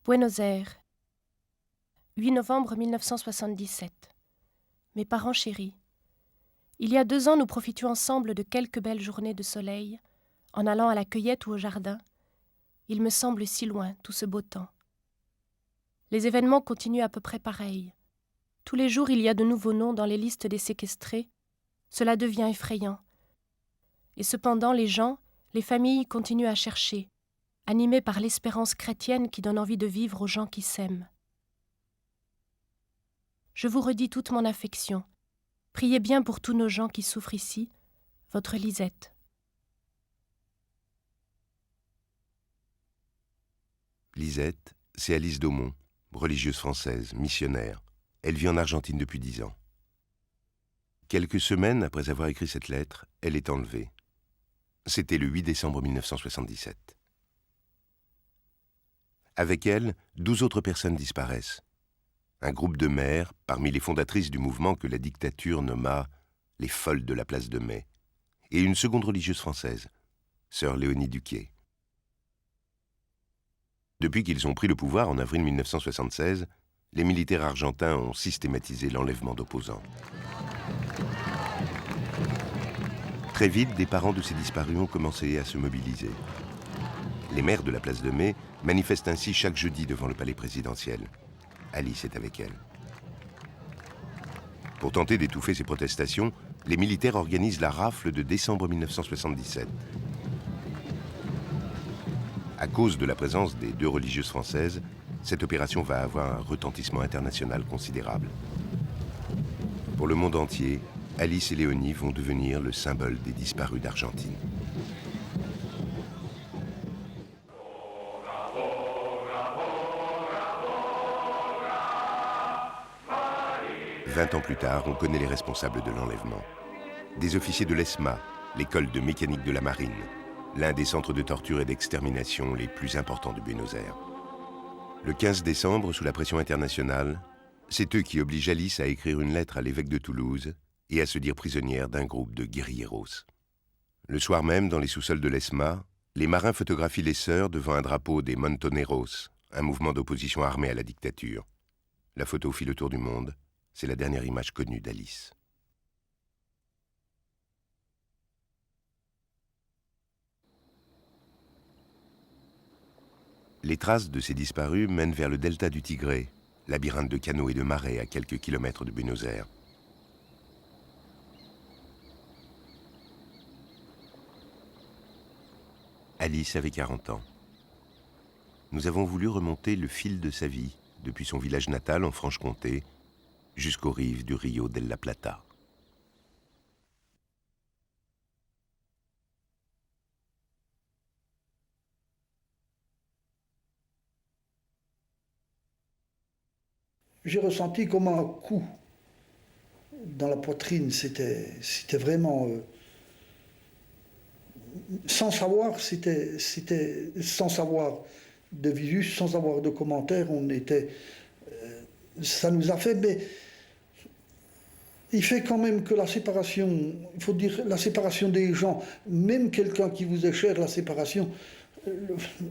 Buenos Aires, 8 novembre 1977. Mes parents chéris, il y a 2 ans, nous profitions ensemble de quelques belles journées de soleil, en allant à la cueillette ou au jardin. Il me semble si loin, tout ce beau temps. Les événements continuent à peu près pareils. Tous les jours, il y a de nouveaux noms dans les listes des séquestrés. Cela devient effrayant. Et cependant, les gens, les familles continuent à chercher, animés par l'espérance chrétienne qui donne envie de vivre aux gens qui s'aiment. Je vous redis toute mon affection. Priez bien pour tous nos gens qui souffrent ici. Votre Lisette. Lisette, c'est Alice Daumont, religieuse française, missionnaire. Elle vit en Argentine depuis 10 ans. Quelques semaines après avoir écrit cette lettre, elle est enlevée. C'était le 8 décembre 1977. Avec elle, 12 autres personnes disparaissent. Un groupe de mères, parmi les fondatrices du mouvement que la dictature nomma « les folles de la place de Mai », et une seconde religieuse française, sœur Léonie Duquet. Depuis qu'ils ont pris le pouvoir en avril 1976, les militaires argentins ont systématisé l'enlèvement d'opposants. Très vite, des parents de ces disparus ont commencé à se mobiliser. Les maires de la place de Mai manifestent ainsi chaque jeudi devant le palais présidentiel. Alice est avec elle. Pour tenter d'étouffer ces protestations, les militaires organisent la rafle de décembre 1977. À cause de la présence des 2 religieuses françaises, cette opération va avoir un retentissement international considérable. Pour le monde entier, Alice et Léonie vont devenir le symbole des disparus d'Argentine. « 20 ans plus tard, on connaît les responsables de l'enlèvement. Des officiers de l'ESMA, l'école de mécanique de la marine, l'un des centres de torture et d'extermination les plus importants de Buenos Aires. Le 15 décembre, sous la pression internationale, c'est eux qui obligent Alice à écrire une lettre à l'évêque de Toulouse et à se dire prisonnière d'un groupe de guérilleros. Le soir même, dans les sous-sols de l'ESMA, les marins photographient les sœurs devant un drapeau des Montoneros, un mouvement d'opposition armée à la dictature. La photo fit le tour du monde. C'est la dernière image connue d'Alice. Les traces de ces disparus mènent vers le delta du Tigré, labyrinthe de canaux et de marais à quelques kilomètres de Buenos Aires. Alice avait 40 ans. Nous avons voulu remonter le fil de sa vie, depuis son village natal en Franche-Comté, jusqu'aux rives du Rio de la Plata. J'ai ressenti comme un coup dans la poitrine. C'était vraiment... sans savoir, sans savoir de visu, sans avoir de commentaires, on était... ça nous a fait... Mais il fait quand même que la séparation, il faut dire la séparation des gens, même quelqu'un qui vous est cher, la séparation,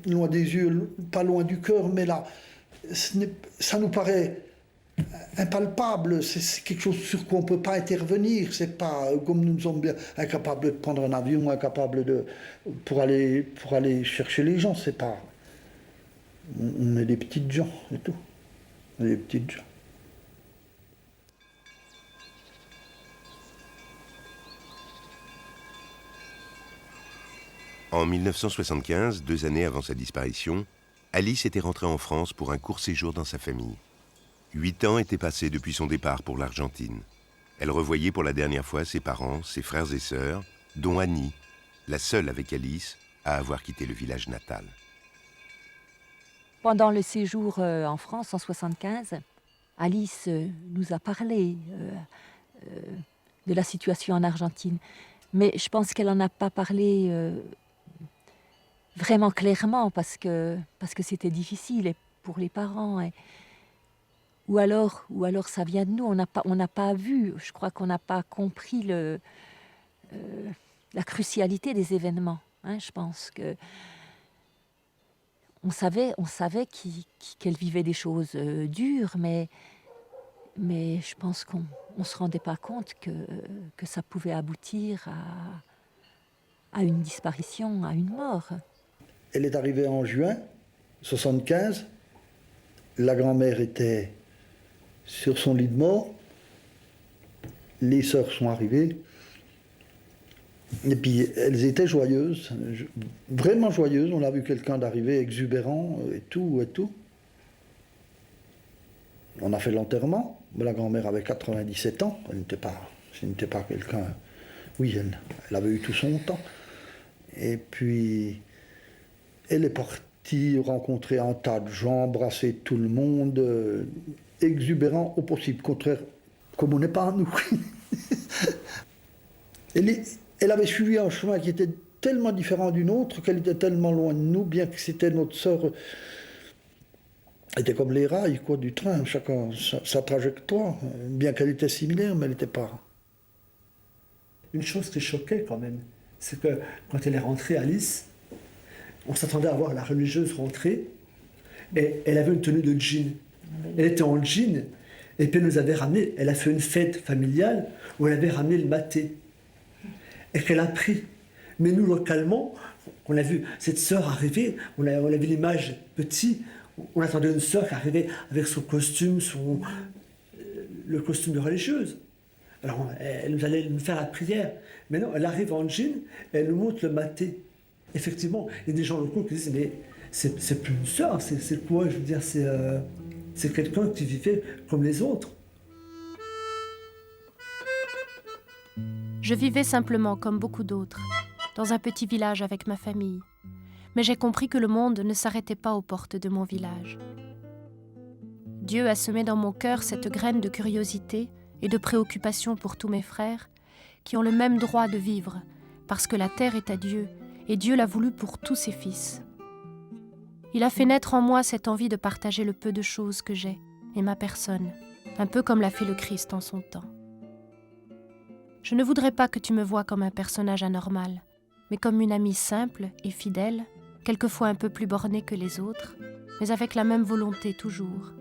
loin des yeux, pas loin du cœur, mais là, ça nous paraît impalpable, c'est quelque chose sur quoi on ne peut pas intervenir, c'est pas comme nous sommes bien incapables de prendre un avion, incapables de pour aller chercher les gens, c'est pas... On est des petites gens, c'est tout. On est des petites gens. En 1975, 2 années avant sa disparition, Alice était rentrée en France pour un court séjour dans sa famille. 8 ans étaient passés depuis son départ pour l'Argentine. Elle revoyait pour la dernière fois ses parents, ses frères et sœurs, dont Annie, la seule avec Alice à avoir quitté le village natal. Pendant le séjour en France en 1975, Alice nous a parlé de la situation en Argentine. Mais je pense qu'elle n'en a pas parlé vraiment clairement parce que c'était difficile pour les parents. Ou alors ça vient de nous, on n'a pas vu, je crois qu'on n'a pas compris la crucialité des événements. Hein, je pense que on savait qu'elle vivait des choses dures, mais je pense qu'on ne se rendait pas compte que ça pouvait aboutir à une disparition, à une mort. Elle est arrivée en juin 1975. La grand-mère était sur son lit de mort. Les sœurs sont arrivées. Et puis elles étaient joyeuses, vraiment joyeuses. On a vu quelqu'un d'arriver exubérant et tout, et tout. On a fait l'enterrement. La grand-mère avait 97 ans. Ce n'était pas quelqu'un... Oui, elle avait eu tout son temps. Et puis, elle est partie rencontrer un tas de gens, embrasser tout le monde, exubérant au possible, contraire, comme on n'est pas à nous. Elle avait suivi un chemin qui était tellement différent d'une autre, qu'elle était tellement loin de nous, bien que c'était notre sœur. Elle était comme les rails quoi, du train, chacun sa trajectoire, bien qu'elle était similaire, mais elle n'était pas. Une chose qui choquait quand même, c'est que quand elle est rentrée, Alice, on s'attendait à voir la religieuse rentrer, et elle avait une tenue de jean. Elle était en jean, et puis elle nous avait ramené, elle a fait une fête familiale où elle avait ramené le maté, et qu'elle a pris. Mais nous, localement, on a vu cette sœur arriver, on a vu l'image petit, on attendait une sœur qui arrivait avec son costume, le costume de religieuse. Alors, elle allait nous faire la prière. Mais non, elle arrive en jean, et elle nous montre le maté. Effectivement, il y a des gens locaux qui disent, mais c'est plus une sœur, c'est quoi? Je veux dire, c'est quelqu'un qui vivait comme les autres. Je vivais simplement comme beaucoup d'autres, dans un petit village avec ma famille. Mais j'ai compris que le monde ne s'arrêtait pas aux portes de mon village. Dieu a semé dans mon cœur cette graine de curiosité et de préoccupation pour tous mes frères, qui ont le même droit de vivre, parce que la terre est à Dieu, et Dieu l'a voulu pour tous ses fils. Il a fait naître en moi cette envie de partager le peu de choses que j'ai, et ma personne, un peu comme l'a fait le Christ en son temps. Je ne voudrais pas que tu me voies comme un personnage anormal, mais comme une amie simple et fidèle, quelquefois un peu plus bornée que les autres, mais avec la même volonté toujours.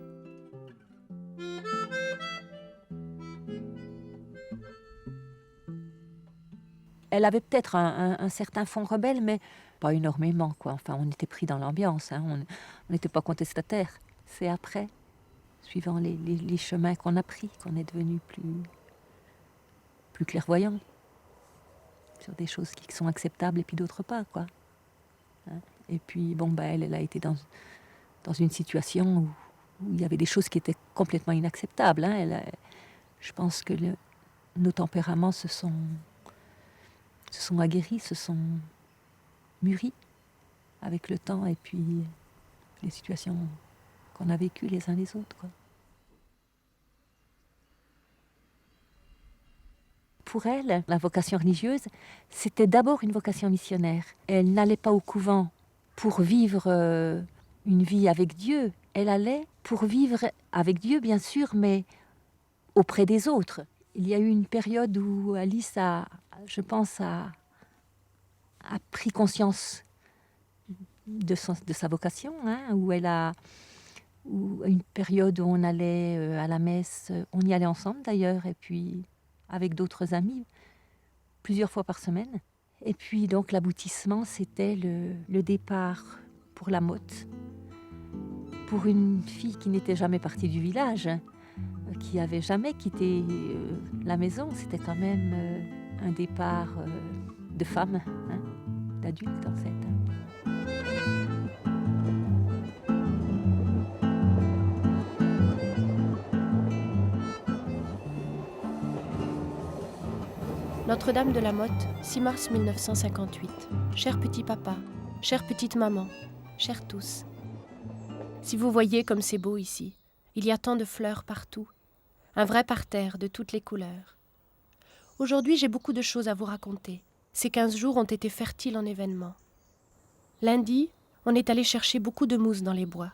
Elle avait peut-être un certain fond rebelle, mais pas énormément, quoi. Enfin, on était pris dans l'ambiance, hein. On n'était pas contestataires. C'est après, suivant les chemins qu'on a pris, qu'on est devenu plus clairvoyant sur des choses qui sont acceptables et puis d'autres pas, quoi. Hein. Et puis, bon, elle a été dans une situation où il y avait des choses qui étaient complètement inacceptables. Hein. Je pense que nos tempéraments se sont aguerris, se sont mûris avec le temps et puis les situations qu'on a vécues les uns les autres, quoi. Pour elle, la vocation religieuse, c'était d'abord une vocation missionnaire. Elle n'allait pas au couvent pour vivre une vie avec Dieu. Elle allait pour vivre avec Dieu, bien sûr, mais auprès des autres. Il y a eu une période où Alice je pense, a pris conscience de sa vocation, hein, où une période où on allait à la messe, on y allait ensemble d'ailleurs, et puis avec d'autres amis, plusieurs fois par semaine. Et puis donc l'aboutissement, c'était le départ pour la Motte, pour une fille qui n'était jamais partie du village, qui n'avait jamais quitté la maison. C'était quand même un départ de femme, hein, d'adulte en fait. Notre-Dame de la Motte, 6 mars 1958. Cher petit papa, chère petite maman, chers tous. Si vous voyez comme c'est beau ici, il y a tant de fleurs partout, un vrai parterre de toutes les couleurs. Aujourd'hui, j'ai beaucoup de choses à vous raconter. Ces 15 jours ont été fertiles en événements. Lundi, on est allé chercher beaucoup de mousse dans les bois.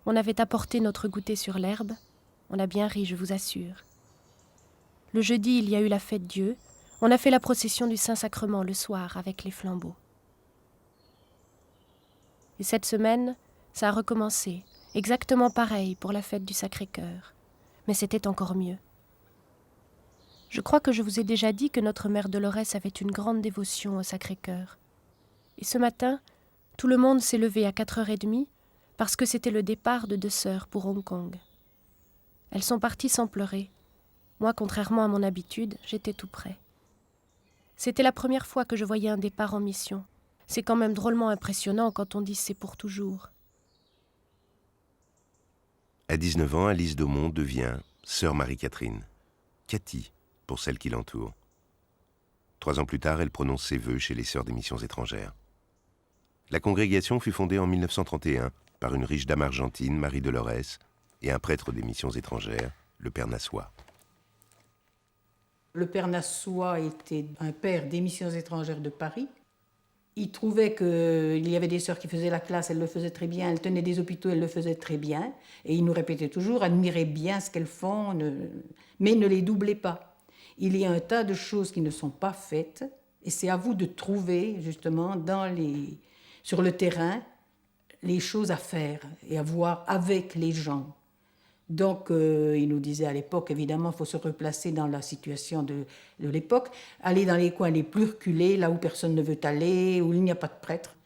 On avait apporté notre goûter sur l'herbe. On a bien ri, je vous assure. Le jeudi, il y a eu la fête Dieu. On a fait la procession du Saint-Sacrement le soir avec les flambeaux. Et cette semaine, Ça a recommencé, exactement pareil pour la fête du Sacré-Cœur. Mais c'était encore mieux. Je crois que je vous ai déjà dit que notre mère Dolores avait une grande dévotion au Sacré-Cœur. Et ce matin, tout le monde s'est levé à 4h30 parce que c'était le départ de 2 sœurs pour Hong Kong. Elles sont parties sans pleurer. Moi, contrairement à mon habitude, j'étais tout près. C'était la première fois que je voyais un départ en mission. C'est quand même drôlement impressionnant quand on dit c'est pour toujours. À 19 ans, Alice Daumont devient sœur Marie-Catherine, Cathy pour celles qui l'entourent. 3 ans plus tard, elle prononce ses vœux chez les Sœurs des Missions étrangères. La congrégation fut fondée en 1931 par une riche dame argentine, Marie Dolores, et un prêtre des Missions étrangères, le père Nassois. Le père Nassois était un père des Missions étrangères de Paris. Il trouvait qu'il y avait des sœurs qui faisaient la classe, elles le faisaient très bien, elles tenaient des hôpitaux, elles le faisaient très bien. Et il nous répétait toujours, admirez bien ce qu'elles font, mais ne les doublez pas. Il y a un tas de choses qui ne sont pas faites, et c'est à vous de trouver, justement, sur le terrain, les choses à faire et à voir avec les gens. Donc, il nous disait à l'époque, évidemment, il faut se replacer dans la situation de l'époque, aller dans les coins les plus reculés, là où personne ne veut aller, où il n'y a pas de prêtre.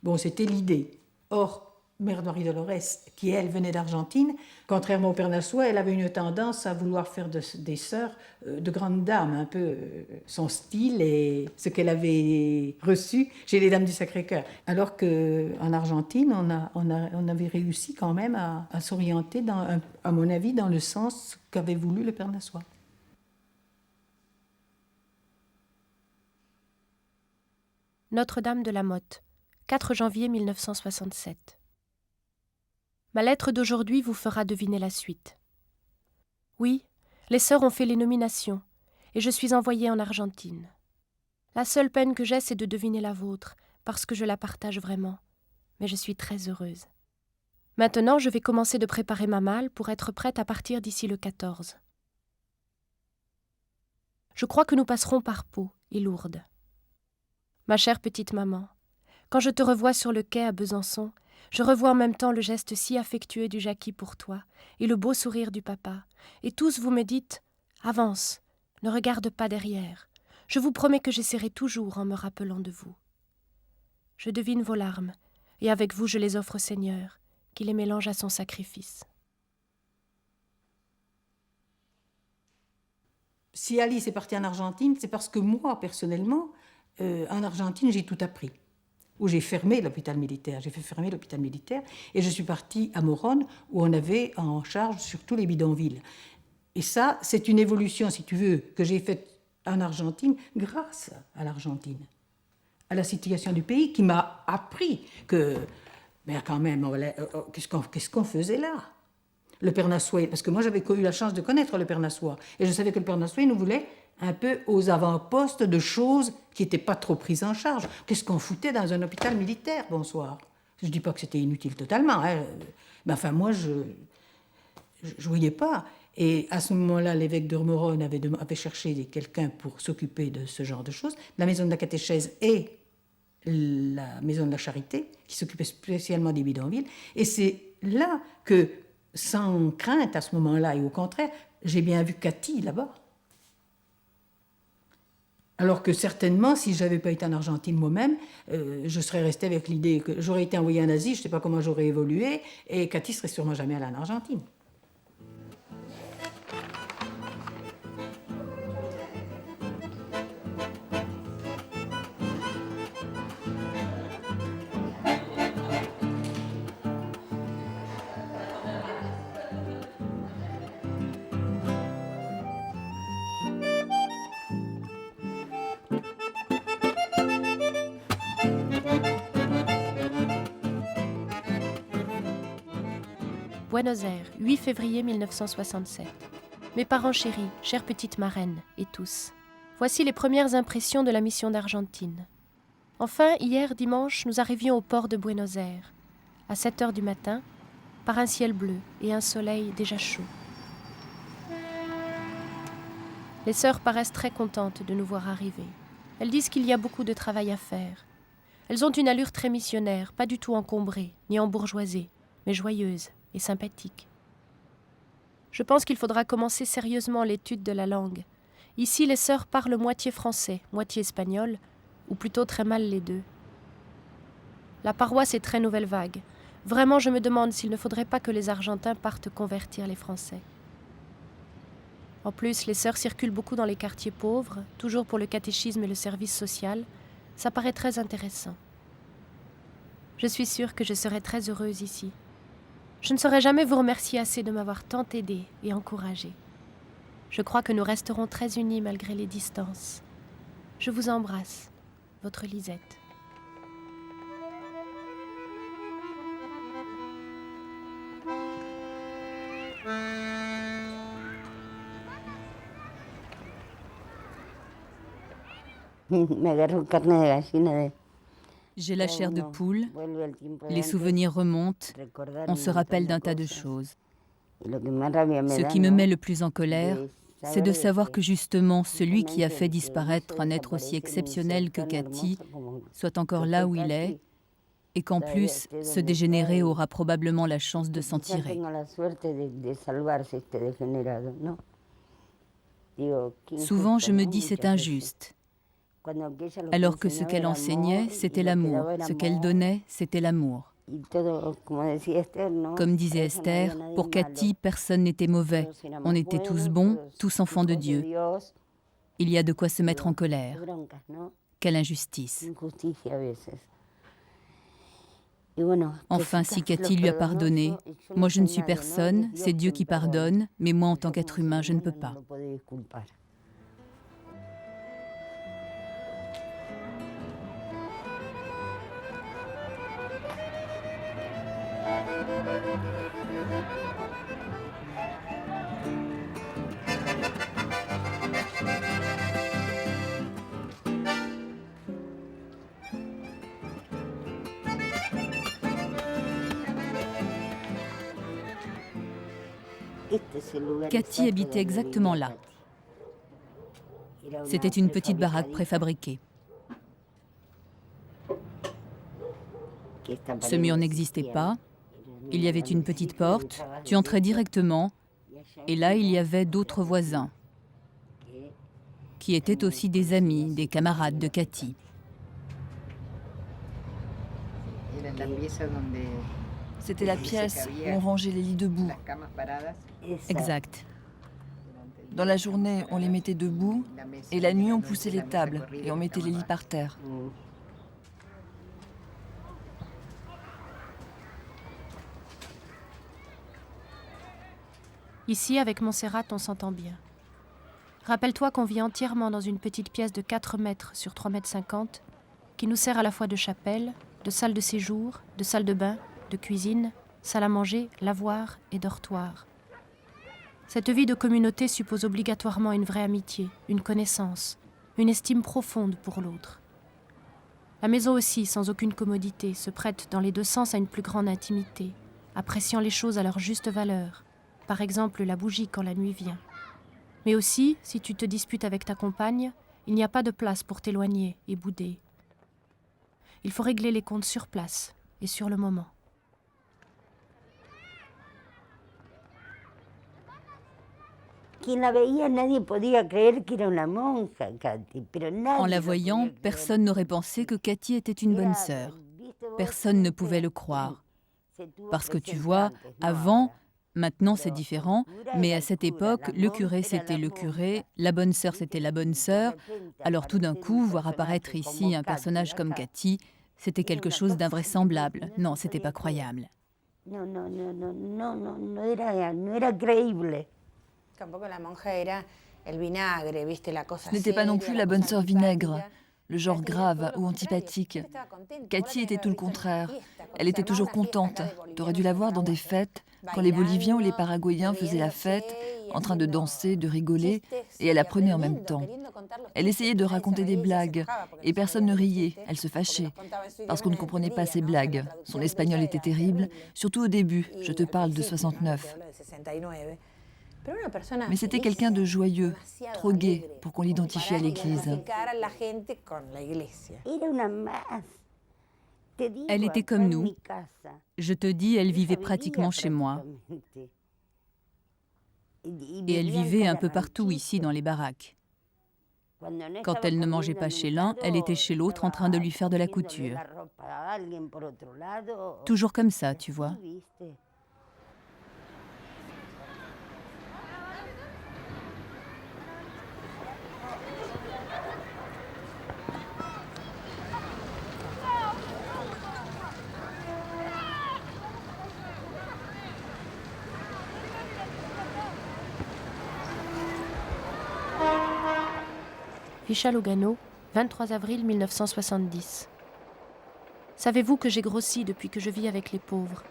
Bon, c'était l'idée. Or, Mère Marie Dolores, qui elle venait d'Argentine, contrairement au père Nassois, elle avait une tendance à vouloir faire des sœurs de grandes dames, un peu son style et ce qu'elle avait reçu chez les dames du Sacré-Cœur. Alors qu'en Argentine, on avait réussi quand même à s'orienter, à mon avis, dans le sens qu'avait voulu le père Nassois. Notre-Dame de la Motte, 4 janvier 1967. Ma lettre d'aujourd'hui vous fera deviner la suite. Oui, les sœurs ont fait les nominations, et je suis envoyée en Argentine. La seule peine que j'ai, c'est de deviner la vôtre, parce que je la partage vraiment, mais je suis très heureuse. Maintenant, je vais commencer de préparer ma malle pour être prête à partir d'ici le 14. Je crois que nous passerons par Pau et Lourdes. Ma chère petite maman, quand je te revois sur le quai à Besançon, je revois en même temps le geste si affectueux du Jackie pour toi et le beau sourire du papa. Et tous vous me dites « Avance, ne regarde pas derrière. Je vous promets que j'essaierai toujours en me rappelant de vous. » Je devine vos larmes, et avec vous je les offre au Seigneur, qui les mélange à son sacrifice. Si Alice est partie en Argentine, c'est parce que moi, personnellement, en Argentine, j'ai tout appris. Où j'ai fermé l'hôpital militaire. J'ai fait fermer l'hôpital militaire et je suis partie à Morone où on avait en charge surtout les bidonvilles. Et ça, c'est une évolution, si tu veux, que j'ai faite en Argentine grâce à l'Argentine, à la situation du pays qui m'a appris que, mais quand même, qu'est-ce qu'on faisait là? Le père Nassois, parce que moi j'avais eu la chance de connaître le père Nassois et je savais que le père Nassois nous voulait un peu aux avant-postes de choses qui n'étaient pas trop prises en charge. Qu'est-ce qu'on foutait dans un hôpital militaire, bonsoir? Je ne dis pas que c'était inutile totalement, hein. Mais enfin, moi, je ne voyais pas. Et à ce moment-là, l'évêque de Morone avait cherché quelqu'un pour s'occuper de ce genre de choses. La maison de la catéchèse et la maison de la charité, qui s'occupait spécialement des bidonvilles. Et c'est là que, sans crainte à ce moment-là, et au contraire, j'ai bien vu Cathy là-bas. Alors que certainement, si je n'avais pas été en Argentine moi-même, je serais restée avec l'idée que j'aurais été envoyée en Asie, je ne sais pas comment j'aurais évolué, et Cathy serait sûrement jamais allée en Argentine. Buenos Aires, 8 février 1967. Mes parents chéris, chère petite marraine, et tous. Voici les premières impressions de la mission d'Argentine. Enfin, hier, dimanche, nous arrivions au port de Buenos Aires, à 7h du matin, par un ciel bleu et un soleil déjà chaud. Les sœurs paraissent très contentes de nous voir arriver. Elles disent qu'il y a beaucoup de travail à faire. Elles ont une allure très missionnaire, pas du tout encombrée, ni embourgeoisée, mais joyeuse et sympathique. Je pense qu'il faudra commencer sérieusement l'étude de la langue. Ici, les sœurs parlent moitié français, moitié espagnol, ou plutôt très mal les deux. La paroisse est très nouvelle vague. Vraiment, je me demande s'il ne faudrait pas que les Argentins partent convertir les Français. En plus, les sœurs circulent beaucoup dans les quartiers pauvres, toujours pour le catéchisme et le service social. Ça paraît très intéressant. Je suis sûre que je serai très heureuse ici. Je ne saurais jamais vous remercier assez de m'avoir tant aidée et encouragée. Je crois que nous resterons très unis malgré les distances. Je vous embrasse, votre Lisette. J'ai la chair de poule, les souvenirs remontent, on se rappelle d'un tas de choses. Ce qui me met le plus en colère, c'est de savoir que justement celui qui a fait disparaître un être aussi exceptionnel que Cathy soit encore là où il est, et qu'en plus, ce dégénéré aura probablement la chance de s'en tirer. Souvent, je me dis c'est injuste. Alors que ce qu'elle enseignait, c'était l'amour. Ce qu'elle donnait, c'était l'amour. Comme disait Esther, pour Cathy, personne n'était mauvais. On était tous bons, tous enfants de Dieu. Il y a de quoi se mettre en colère. Quelle injustice. Enfin, si Cathy lui a pardonné, moi je ne suis personne, c'est Dieu qui pardonne, mais moi en tant qu'être humain, je ne peux pas. Cathy habitait exactement là. C'était une petite baraque préfabriquée. Ce mur n'existait pas. Il y avait une petite porte, tu entrais directement, et là il y avait d'autres voisins, qui étaient aussi des amis, des camarades de Cathy. C'était la pièce où on rangeait les lits debout. Exact. Dans la journée, on les mettait debout, et la nuit, on poussait les tables, et on mettait les lits par terre. Ici, avec Montserrat, on s'entend bien. Rappelle-toi qu'on vit entièrement dans une petite pièce de 4 mètres sur 3,50 mètres, qui nous sert à la fois de chapelle, de salle de séjour, de salle de bain, de cuisine, salle à manger, lavoir et dortoir. Cette vie de communauté suppose obligatoirement une vraie amitié, une connaissance, une estime profonde pour l'autre. La maison aussi, sans aucune commodité, se prête dans les deux sens à une plus grande intimité, appréciant les choses à leur juste valeur, par exemple la bougie quand la nuit vient. Mais aussi, si tu te disputes avec ta compagne, il n'y a pas de place pour t'éloigner et bouder. Il faut régler les comptes sur place et sur le moment. En la voyant, personne n'aurait pensé que Cathy était une bonne sœur. Personne ne pouvait le croire. Parce que tu vois, avant, maintenant c'est différent, mais à cette époque, le curé c'était le curé, la bonne sœur c'était la bonne sœur. Alors tout d'un coup, voir apparaître ici un personnage comme Cathy, c'était quelque chose d'invraisemblable. Non, c'était pas croyable. Ce n'était pas non plus la bonne sœur vinaigre, le genre grave ou antipathique. Cathy était tout le contraire. Elle était toujours contente. T'aurais dû la voir dans des fêtes, quand les Boliviens ou les Paraguayens faisaient la fête, en train de danser, de rigoler, et elle apprenait en même temps. Elle essayait de raconter des blagues, et personne ne riait, elle se fâchait, parce qu'on ne comprenait pas ses blagues. Son espagnol était terrible, surtout au début, je te parle de 69. Mais c'était quelqu'un de joyeux, trop gai pour qu'on l'identifie à l'église. Elle était comme nous. Je te dis, elle vivait pratiquement chez moi. Et elle vivait un peu partout ici dans les baraques. Quand elle ne mangeait pas chez l'un, elle était chez l'autre en train de lui faire de la couture. Toujours comme ça, tu vois. Ficha Lugano, 23 avril 1970. Savez-vous que j'ai grossi depuis que je vis avec les pauvres?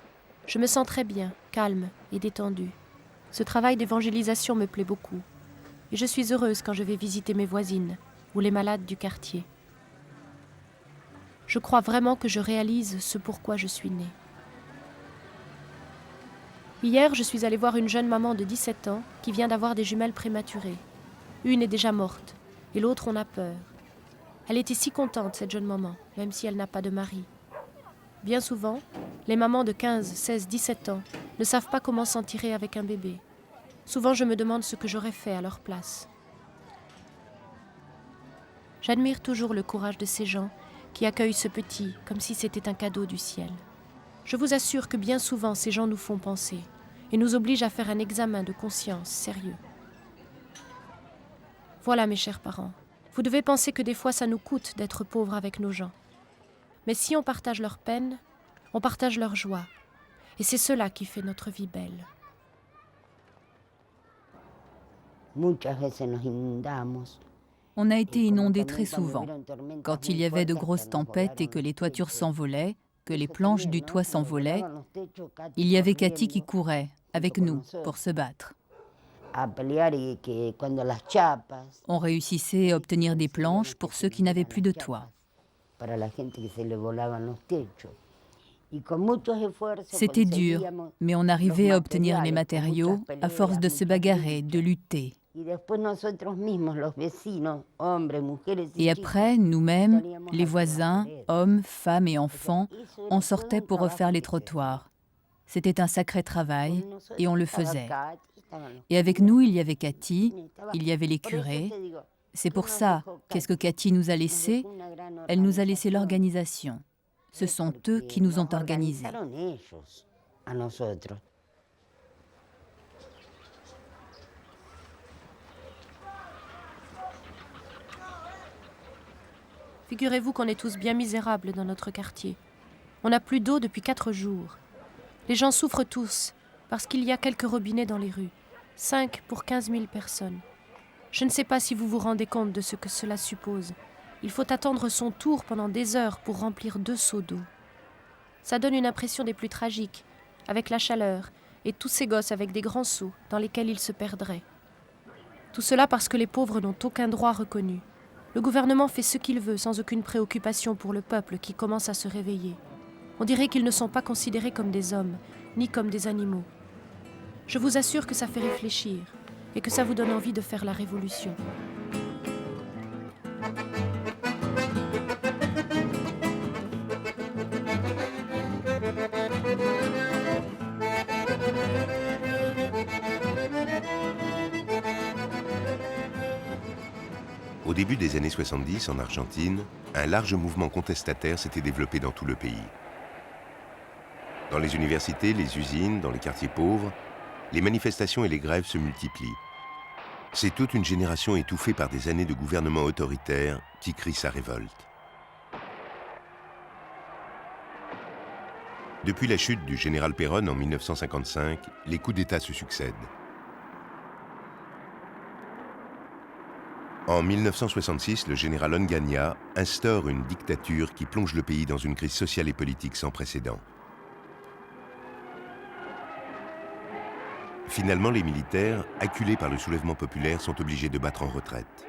Je me sens très bien, calme et détendue. Ce travail d'évangélisation me plaît beaucoup. Et je suis heureuse quand je vais visiter mes voisines ou les malades du quartier. Je crois vraiment que je réalise ce pourquoi je suis née. Hier, je suis allée voir une jeune maman de 17 ans qui vient d'avoir des jumelles prématurées. Une est déjà morte. Et l'autre, on a peur. Elle était si contente, cette jeune maman, même si elle n'a pas de mari. Bien souvent, les mamans de 15, 16, 17 ans ne savent pas comment s'en tirer avec un bébé. Souvent, je me demande ce que j'aurais fait à leur place. J'admire toujours le courage de ces gens qui accueillent ce petit comme si c'était un cadeau du ciel. Je vous assure que bien souvent, ces gens nous font penser et nous obligent à faire un examen de conscience sérieux. Voilà, mes chers parents, vous devez penser que des fois ça nous coûte d'être pauvres avec nos gens. Mais si on partage leur peine, on partage leur joie. Et c'est cela qui fait notre vie belle. On a été inondés très souvent. Quand il y avait de grosses tempêtes et que les toitures s'envolaient, que les planches du toit s'envolaient, il y avait Cathy qui courait avec nous pour se battre. On réussissait à obtenir des planches pour ceux qui n'avaient plus de toit. C'était dur, mais on arrivait à obtenir les matériaux à force de se bagarrer, de lutter. Et après, nous-mêmes, les voisins, hommes, femmes et enfants, on sortait pour refaire les trottoirs. C'était un sacré travail et on le faisait. Et avec nous, il y avait Cathy, il y avait les curés. C'est pour ça, qu'est-ce que Cathy nous a laissé? Elle nous a laissé l'organisation. Ce sont eux qui nous ont organisés. Figurez-vous qu'on est tous bien misérables dans notre quartier. On n'a plus d'eau depuis 4 jours. Les gens souffrent tous parce qu'il y a quelques robinets dans les rues. 5 pour 15 000 personnes. Je ne sais pas si vous vous rendez compte de ce que cela suppose. Il faut attendre son tour pendant des heures pour remplir 2 seaux d'eau. Ça donne une impression des plus tragiques, avec la chaleur et tous ces gosses avec des grands seaux dans lesquels ils se perdraient. Tout cela parce que les pauvres n'ont aucun droit reconnu. Le gouvernement fait ce qu'il veut sans aucune préoccupation pour le peuple qui commence à se réveiller. On dirait qu'ils ne sont pas considérés comme des hommes, ni comme des animaux. Je vous assure que ça fait réfléchir et que ça vous donne envie de faire la révolution. Au début des années 70, en Argentine, un large mouvement contestataire s'était développé dans tout le pays. Dans les universités, les usines, dans les quartiers pauvres, les manifestations et les grèves se multiplient. C'est toute une génération étouffée par des années de gouvernement autoritaire qui crie sa révolte. Depuis la chute du général Perón en 1955, les coups d'État se succèdent. En 1966, le général Onganía instaure une dictature qui plonge le pays dans une crise sociale et politique sans précédent. Finalement, les militaires, acculés par le soulèvement populaire, sont obligés de battre en retraite.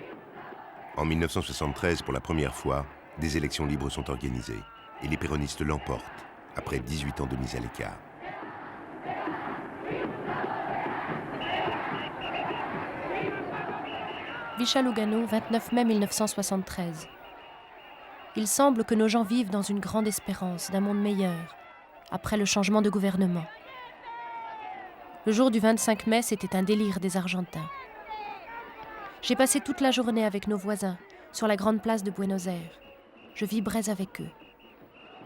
En 1973, pour la première fois, des élections libres sont organisées et les péronistes l'emportent, après 18 ans de mise à l'écart. Ficha Lugano, 29 mai 1973. Il semble que nos gens vivent dans une grande espérance d'un monde meilleur, après le changement de gouvernement. Le jour du 25 mai, c'était un délire des Argentins. J'ai passé toute la journée avec nos voisins, sur la grande place de Buenos Aires. Je vibrais avec eux.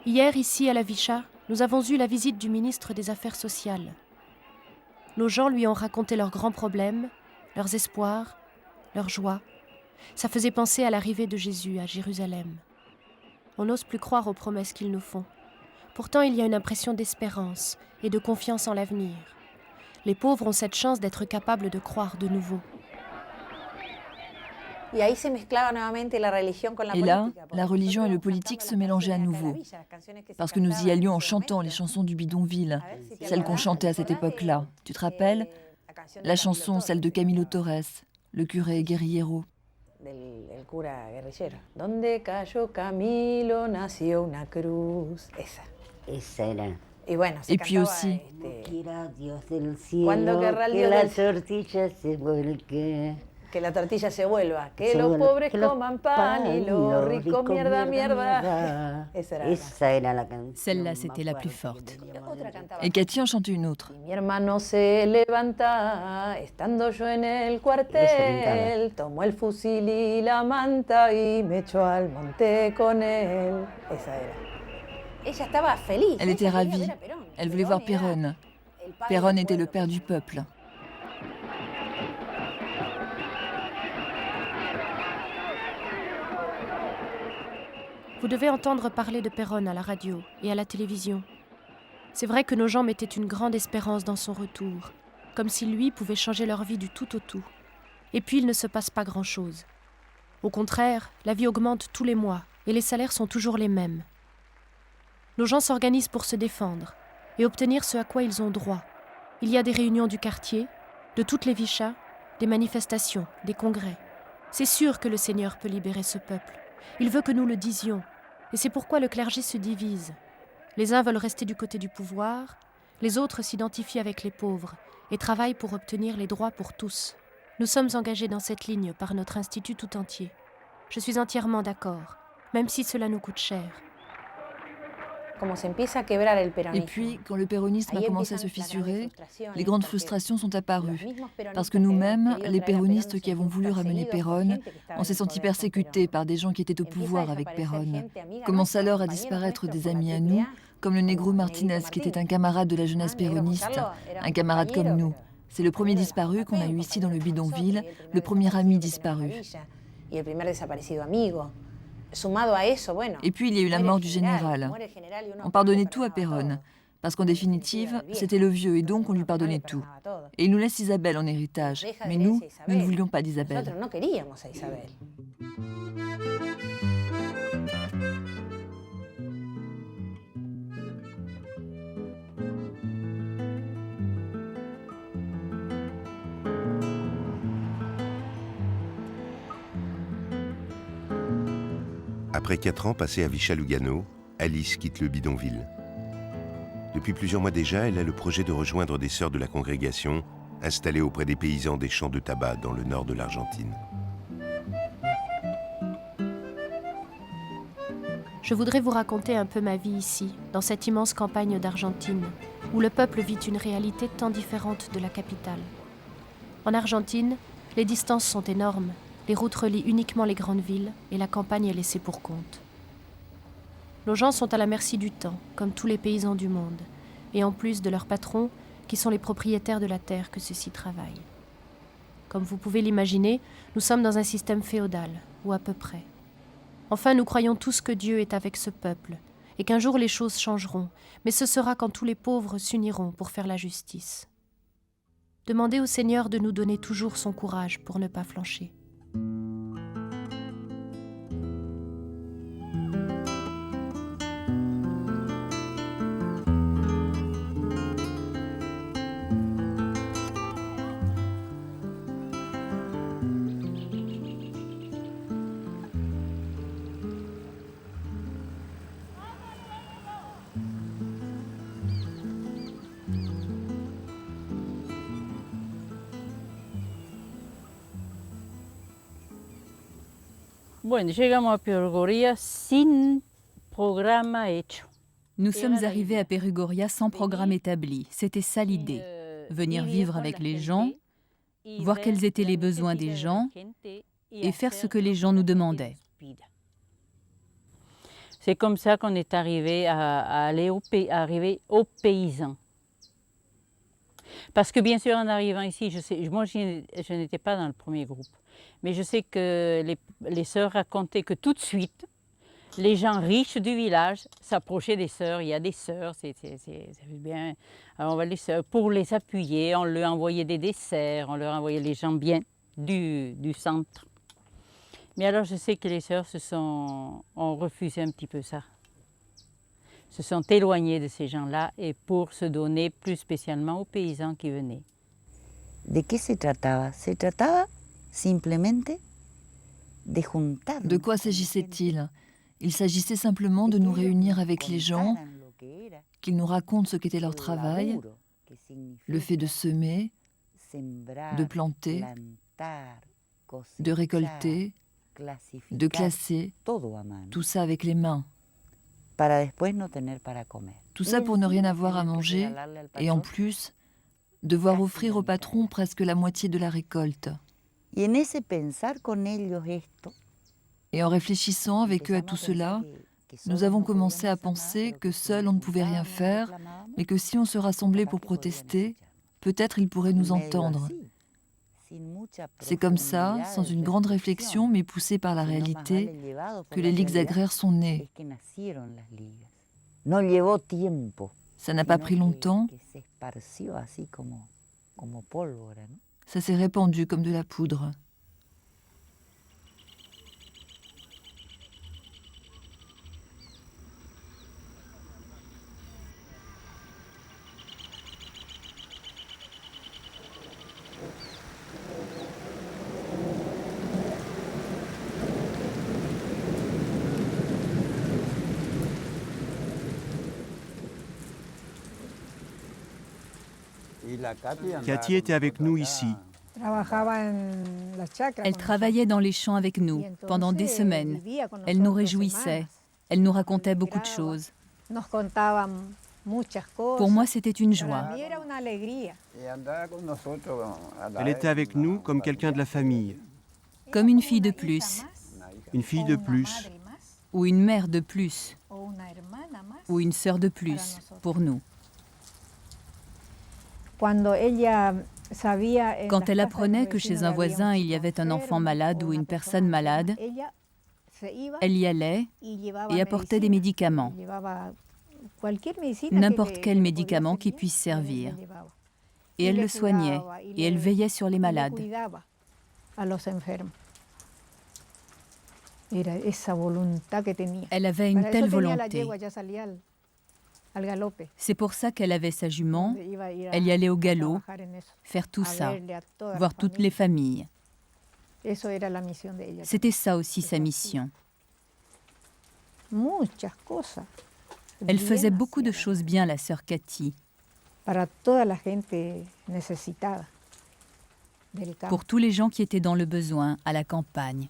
Hier, ici, à la Vicha, nous avons eu la visite du ministre des Affaires sociales. Nos gens lui ont raconté leurs grands problèmes, leurs espoirs, leurs joies. Ça faisait penser à l'arrivée de Jésus à Jérusalem. On n'ose plus croire aux promesses qu'ils nous font. Pourtant, il y a une impression d'espérance et de confiance en l'avenir. Les pauvres ont cette chance d'être capables de croire de nouveau. Et là, la religion et le politique se mélangeaient à nouveau, parce que nous y allions en chantant les chansons du bidonville, celles qu'on chantait à cette époque-là. Tu te rappelles? La chanson, celle de Camilo Torres, le curé guerrillero. Donde cayó Camilo nació una cruz. Esa era. Et puis aussi, Cuando querrá el Dios del cielo que la tortilla se vuelva, que los pobres coman pan y los ricos mierda, mierda. Esa era la canción. Celle-là, c'était la plus forte. Et Cathy en chantait une autre. Mi hermano se levanta, estando yo en el cuartel, tomó el fusil y la manta y me echó al monte con él. Esa era. Ella estaba feliz. Elle était ravie. Elle voulait voir Perón. Perón était le père du peuple. Vous devez entendre parler de Perón à la radio et à la télévision. C'est vrai que nos gens mettaient une grande espérance dans son retour, comme si lui pouvait changer leur vie du tout au tout. Et puis il ne se passe pas grand-chose. Au contraire, la vie augmente tous les mois et les salaires sont toujours les mêmes. Nos gens s'organisent pour se défendre et obtenir ce à quoi ils ont droit. Il y a des réunions du quartier, de toutes les vichas, des manifestations, des congrès. C'est sûr que le Seigneur peut libérer ce peuple. Il veut que nous le disions. Et c'est pourquoi le clergé se divise. Les uns veulent rester du côté du pouvoir, les autres s'identifient avec les pauvres et travaillent pour obtenir les droits pour tous. Nous sommes engagés dans cette ligne par notre institut tout entier. Je suis entièrement d'accord, même si cela nous coûte cher. Et puis, quand le péronisme a commencé à se fissurer, les grandes frustrations sont apparues. Parce que nous-mêmes, les péronistes qui avons voulu ramener Perón, on s'est sentis persécutés par des gens qui étaient au pouvoir avec Perón. Commencent alors à disparaître des amis à nous, comme le Negro Martinez, qui était un camarade de la jeunesse péroniste, un camarade comme nous. C'est le premier disparu qu'on a eu ici dans le bidonville, le premier ami disparu. Et puis il y a eu la mort du général. On pardonnait tout à Perón, parce qu'en définitive, c'était le vieux et donc on lui pardonnait tout. Et il nous laisse Isabelle en héritage, mais nous ne voulions pas d'Isabelle. Après 4 ans passés à Vicha-Lugano, Alice quitte le bidonville. Depuis plusieurs mois déjà, elle a le projet de rejoindre des sœurs de la congrégation installées auprès des paysans des champs de tabac dans le nord de l'Argentine. Je voudrais vous raconter un peu ma vie ici, dans cette immense campagne d'Argentine, où le peuple vit une réalité tant différente de la capitale. En Argentine, les distances sont énormes. Les routes relient uniquement les grandes villes et la campagne est laissée pour compte. Nos gens sont à la merci du temps, comme tous les paysans du monde, et en plus de leurs patrons, qui sont les propriétaires de la terre que ceux-ci travaillent. Comme vous pouvez l'imaginer, nous sommes dans un système féodal, ou à peu près. Enfin, nous croyons tous que Dieu est avec ce peuple, et qu'un jour les choses changeront, mais ce sera quand tous les pauvres s'uniront pour faire la justice. Demandez au Seigneur de nous donner toujours son courage pour ne pas flancher. Bueno, llegamos a Perugoria sin programa hecho. Nous sommes arrivés à Perugoria sans programme établi. C'était ça l'idée. Venir vivre avec les gens, voir quels étaient les besoins des gens et faire ce que les gens nous demandaient. C'est comme ça qu'on est arrivé arriver aux paysans. Parce que bien sûr, en arrivant ici, moi je n'étais pas dans le premier groupe, mais je sais que les sœurs racontaient que tout de suite, les gens riches du village s'approchaient des sœurs. Il y a des sœurs, ça fait bien. Alors on va pour les appuyer, on leur envoyait des desserts, on leur envoyait les gens bien du centre. Mais alors je sais que les sœurs ont refusé un petit peu ça. Se sont éloignées de ces gens-là et pour se donner plus spécialement aux paysans qui venaient. ¿De qué se trataba? Se trataba simplemente de juntar. De quoi s'agissait-il? Il s'agissait simplement de nous réunir avec les gens, qu'ils nous racontent ce qu'était leur travail, le fait de semer, de planter, de récolter, de classer, tout ça avec les mains. Tout ça pour ne rien avoir à manger et en plus, devoir offrir au patron presque la moitié de la récolte. Et en réfléchissant avec eux à tout cela, nous avons commencé à penser que seuls on ne pouvait rien faire, mais que si on se rassemblait pour protester, peut-être ils pourraient nous entendre. C'est comme ça, sans une grande réflexion, mais poussés par la réalité, que les ligues agraires sont nées. Ça n'a pas pris longtemps. Ça s'est répandu comme de la poudre. Cathy était avec nous ici. Elle travaillait dans les champs avec nous pendant des semaines. Elle nous réjouissait. Elle nous racontait beaucoup de choses. Pour moi, c'était une joie. Elle était avec nous comme quelqu'un de la famille. Comme une fille de plus. Une fille de plus. Ou une mère de plus. Ou une sœur de plus pour nous. Quand elle apprenait que chez un voisin il y avait un enfant malade ou une personne malade, elle y allait et apportait des médicaments, n'importe quel médicament qui puisse servir. Et elle le soignait et elle veillait sur les malades. Elle avait une telle volonté. C'est pour ça qu'elle avait sa jument, elle y allait au galop, faire tout ça, voir toutes les familles. C'était ça aussi sa mission. Elle faisait beaucoup de choses bien, la sœur Cathy. Pour tous les gens qui étaient dans le besoin, à la campagne.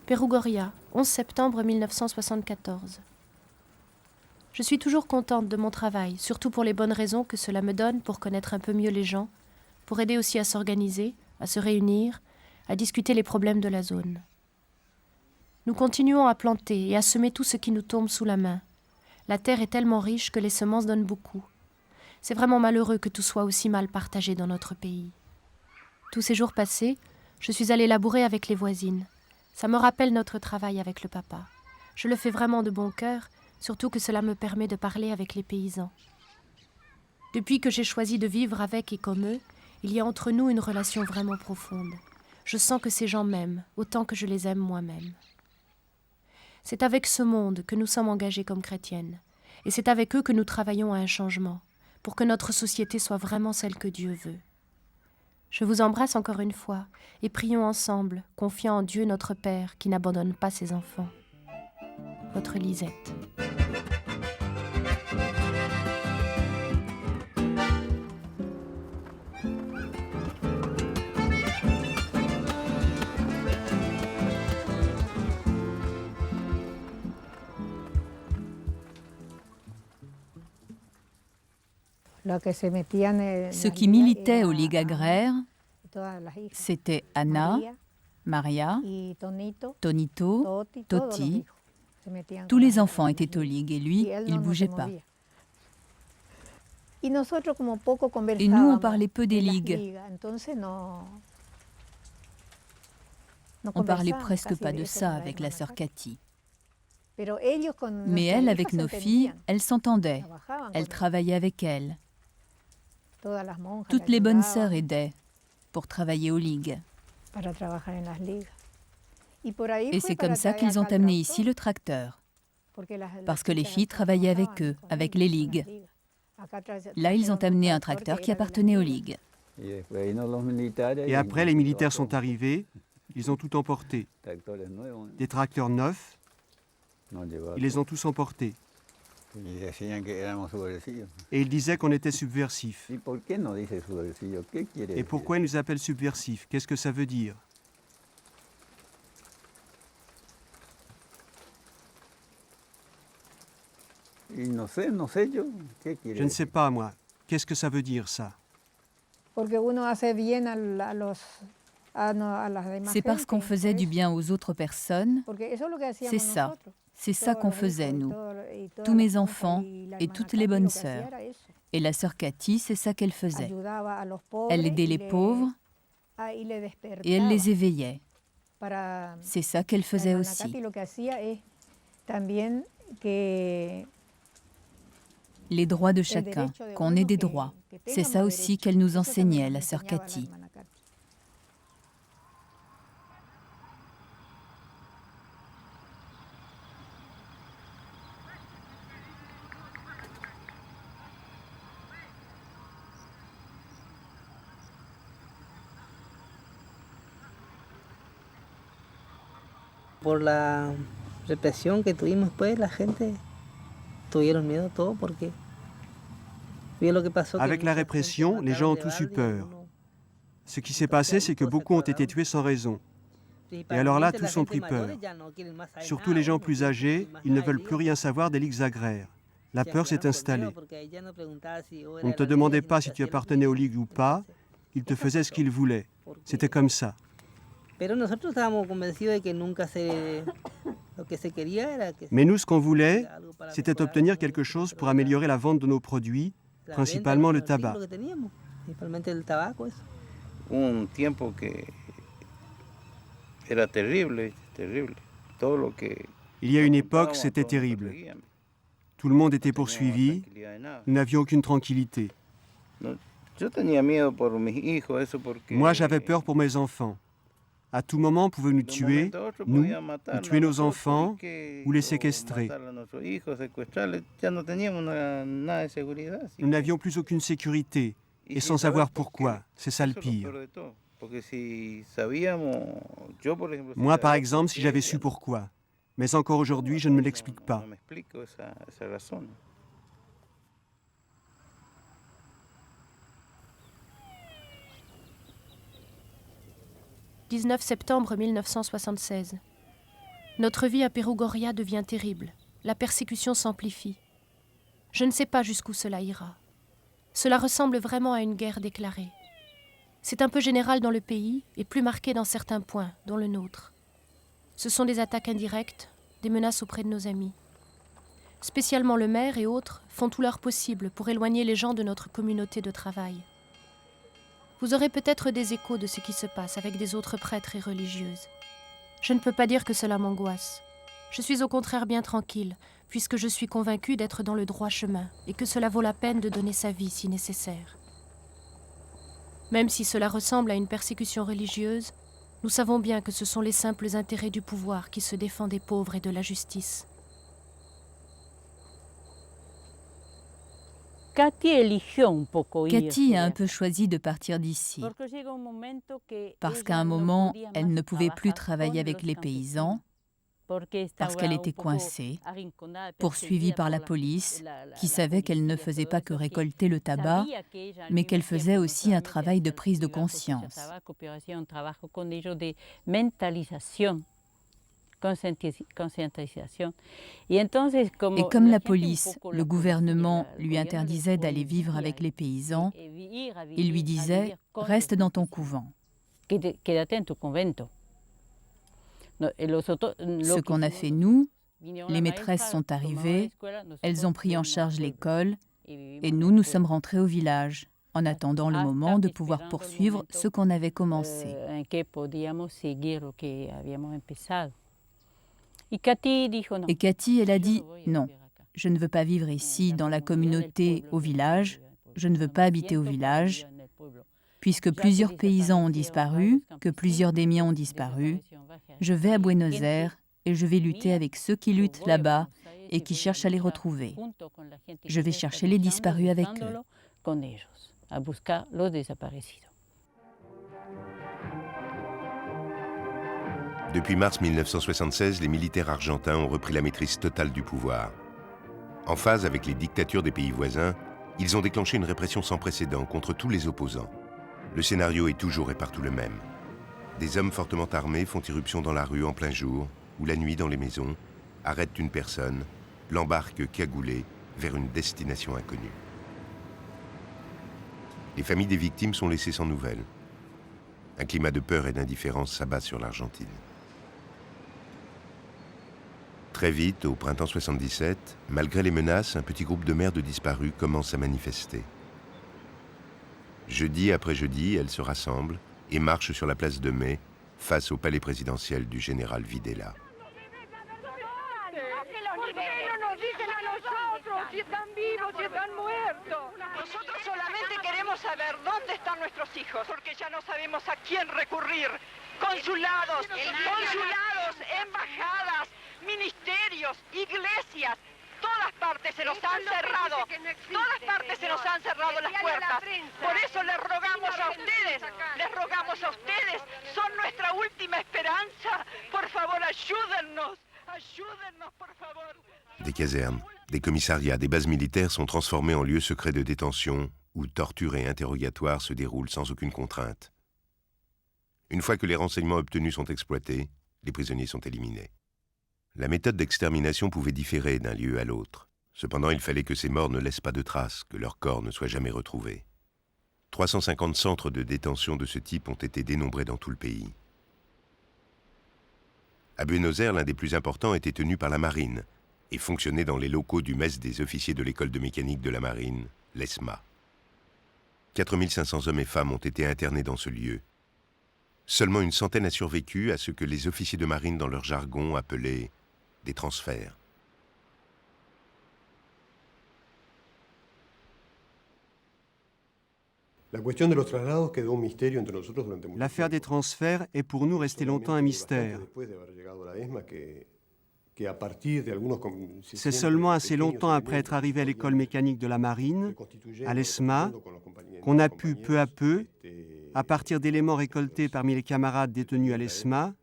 Perugoria, 11 septembre 1974. Je suis toujours contente de mon travail, surtout pour les bonnes raisons que cela me donne pour connaître un peu mieux les gens, pour aider aussi à s'organiser, à se réunir, à discuter les problèmes de la zone. Nous continuons à planter et à semer tout ce qui nous tombe sous la main. La terre est tellement riche que les semences donnent beaucoup. C'est vraiment malheureux que tout soit aussi mal partagé dans notre pays. Tous ces jours passés, je suis allée labourer avec les voisines. Ça me rappelle notre travail avec le papa. Je le fais vraiment de bon cœur, surtout que cela me permet de parler avec les paysans. Depuis que j'ai choisi de vivre avec et comme eux, il y a entre nous une relation vraiment profonde. Je sens que ces gens m'aiment, autant que je les aime moi-même. C'est avec ce monde que nous sommes engagés comme chrétiennes, et c'est avec eux que nous travaillons à un changement, pour que notre société soit vraiment celle que Dieu veut. Je vous embrasse encore une fois et prions ensemble, confiant en Dieu notre Père qui n'abandonne pas ses enfants. Votre Lisette. Ceux qui militaient aux ligues agraires, c'était Anna, Maria, Tonito, Toti. Tous les enfants étaient aux ligues et lui, il ne bougeait pas. Et nous, on parlait peu des ligues. On parlait presque pas de ça avec la sœur Cathy. Mais elle, avec nos filles, elle s'entendait. Elle travaillait avec elle. Toutes les bonnes sœurs aidaient pour travailler aux ligues. Et c'est comme ça qu'ils ont amené ici le tracteur. Parce que les filles travaillaient avec eux, avec les ligues. Là, ils ont amené un tracteur qui appartenait aux ligues. Et après, les militaires sont arrivés, ils ont tout emporté. Des tracteurs neufs, ils les ont tous emportés. Et ils disaient qu'on était subversifs. Et pourquoi ils nous appellent subversifs? Qu'est-ce que ça veut dire? Je ne sais pas, moi. Qu'est-ce que ça veut dire, ça? C'est parce qu'on faisait du bien aux autres personnes. C'est ça. C'est ça qu'on faisait, nous. Tous mes enfants et toutes les bonnes sœurs. Et la sœur Cathy, c'est ça qu'elle faisait. Elle aidait les pauvres et elle les éveillait. C'est ça qu'elle faisait aussi. Les droits de chacun, qu'on ait des droits. C'est ça aussi qu'elle nous enseignait, la sœur Cathy. Por la represión que tuvimos después, la gente tuvieron miedo todo porque vio lo que pasó. Avec la répression, les gens ont tous eu peur. Ce qui s'est passé, c'est que beaucoup ont été tués sans raison. Et alors là, tous ont pris peur. Surtout les gens plus âgés, ils ne veulent plus rien savoir des ligues agraires. La peur s'est installée. On ne te demandait pas si tu appartenais aux ligues ou pas, ils te faisaient ce qu'ils voulaient. C'était comme ça. Mais nous, ce qu'on voulait, c'était obtenir quelque chose pour améliorer la vente de nos produits, principalement le tabac. Il y a une époque, c'était terrible. Tout le monde était poursuivi, nous n'avions aucune tranquillité. Moi, j'avais peur pour mes enfants. À tout moment, on pouvait nous tuer, nous, ou tuer nos enfants, ou les séquestrer. Nous n'avions plus aucune sécurité, et sans savoir pourquoi. C'est ça le pire. Moi, par exemple, si j'avais su pourquoi. Mais encore aujourd'hui, je ne me l'explique pas. 19 septembre 1976. Notre vie à Perugoria devient terrible. La persécution s'amplifie. Je ne sais pas jusqu'où cela ira. Cela ressemble vraiment à une guerre déclarée. C'est un peu général dans le pays et plus marqué dans certains points, dont le nôtre. Ce sont des attaques indirectes, des menaces auprès de nos amis. Spécialement le maire et autres font tout leur possible pour éloigner les gens de notre communauté de travail. Vous aurez peut-être des échos de ce qui se passe avec des autres prêtres et religieuses. Je ne peux pas dire que cela m'angoisse. Je suis au contraire bien tranquille, puisque je suis convaincue d'être dans le droit chemin et que cela vaut la peine de donner sa vie si nécessaire. Même si cela ressemble à une persécution religieuse, nous savons bien que ce sont les simples intérêts du pouvoir qui se défendent des pauvres et de la justice. Cathy a un peu choisi de partir d'ici, parce qu'à un moment, elle ne pouvait plus travailler avec les paysans, parce qu'elle était coincée, poursuivie par la police, qui savait qu'elle ne faisait pas que récolter le tabac, mais qu'elle faisait aussi un travail de prise de conscience. Et comme la police, le gouvernement lui interdisait d'aller vivre avec les paysans, il lui disait « Reste dans ton couvent ». Ce qu'on a fait nous, les maîtresses sont arrivées, elles ont pris en charge l'école et nous sommes rentrés au village en attendant le moment de pouvoir poursuivre ce qu'on avait commencé. Et Cathy, elle a dit « Non, je ne veux pas vivre ici dans la communauté au village, je ne veux pas habiter au village, puisque plusieurs paysans ont disparu, que plusieurs des miens ont disparu, je vais à Buenos Aires et je vais lutter avec ceux qui luttent là-bas et qui cherchent à les retrouver. Je vais chercher les disparus avec eux. » Depuis mars 1976, les militaires argentins ont repris la maîtrise totale du pouvoir. En phase avec les dictatures des pays voisins, ils ont déclenché une répression sans précédent contre tous les opposants. Le scénario est toujours et partout le même. Des hommes fortement armés font irruption dans la rue en plein jour ou la nuit dans les maisons, arrêtent une personne, l'embarquent cagoulée vers une destination inconnue. Les familles des victimes sont laissées sans nouvelles. Un climat de peur et d'indifférence s'abat sur l'Argentine. Très vite, au printemps 77, malgré les menaces, un petit groupe de mères de disparus commence à manifester. Jeudi après jeudi, elles se rassemblent et marchent sur la place de Mai, face au palais présidentiel du général Videla. Nosotros solamente queremos saber dónde están nuestros hijos, porque ya no sabemos a quién recurrir. Consulados, embajadas, ministerios, iglesias, todas partes se nos han cerrado, todas partes se nos han cerrado las puertas. Por eso les rogamos a ustedes, son nuestra última esperanza. Por favor, ayúdennos, por favor. Des casernes, des commissariats, des bases militaires sont transformés en lieux secrets de détention où torture et interrogatoire se déroulent sans aucune contrainte. Une fois que les renseignements obtenus sont exploités, les prisonniers sont éliminés. La méthode d'extermination pouvait différer d'un lieu à l'autre. Cependant, il fallait que ces morts ne laissent pas de traces, que leurs corps ne soient jamais retrouvés. 350 centres de détention de ce type ont été dénombrés dans tout le pays. À Buenos Aires, l'un des plus importants était tenu par la marine et fonctionnait dans les locaux du mess des officiers de l'école de mécanique de la marine, l'ESMA. 4500 hommes et femmes ont été internés dans ce lieu. Seulement une centaine a survécu à ce que les officiers de marine dans leur jargon appelaient des transferts. L'affaire des transferts est pour nous restée longtemps un mystère. C'est seulement assez longtemps après être arrivé à l'école mécanique de la marine, à l'ESMA, qu'on a pu peu à peu, à partir d'éléments récoltés parmi les camarades détenus à l'ESMA,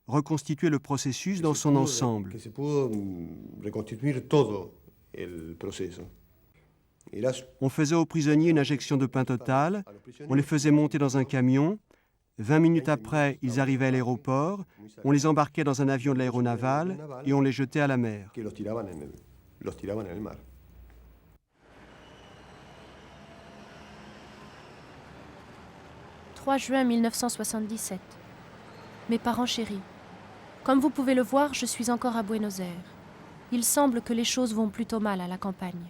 reconstituer le processus dans son ensemble. On faisait aux prisonniers une injection de pain totale, on les faisait monter dans un camion, 20 minutes après, ils arrivaient à l'aéroport, on les embarquait dans un avion de l'aéronaval et on les jetait à la mer. 3 juin 1977. Mes parents chéris, comme vous pouvez le voir, je suis encore à Buenos Aires. Il semble que les choses vont plutôt mal à la campagne.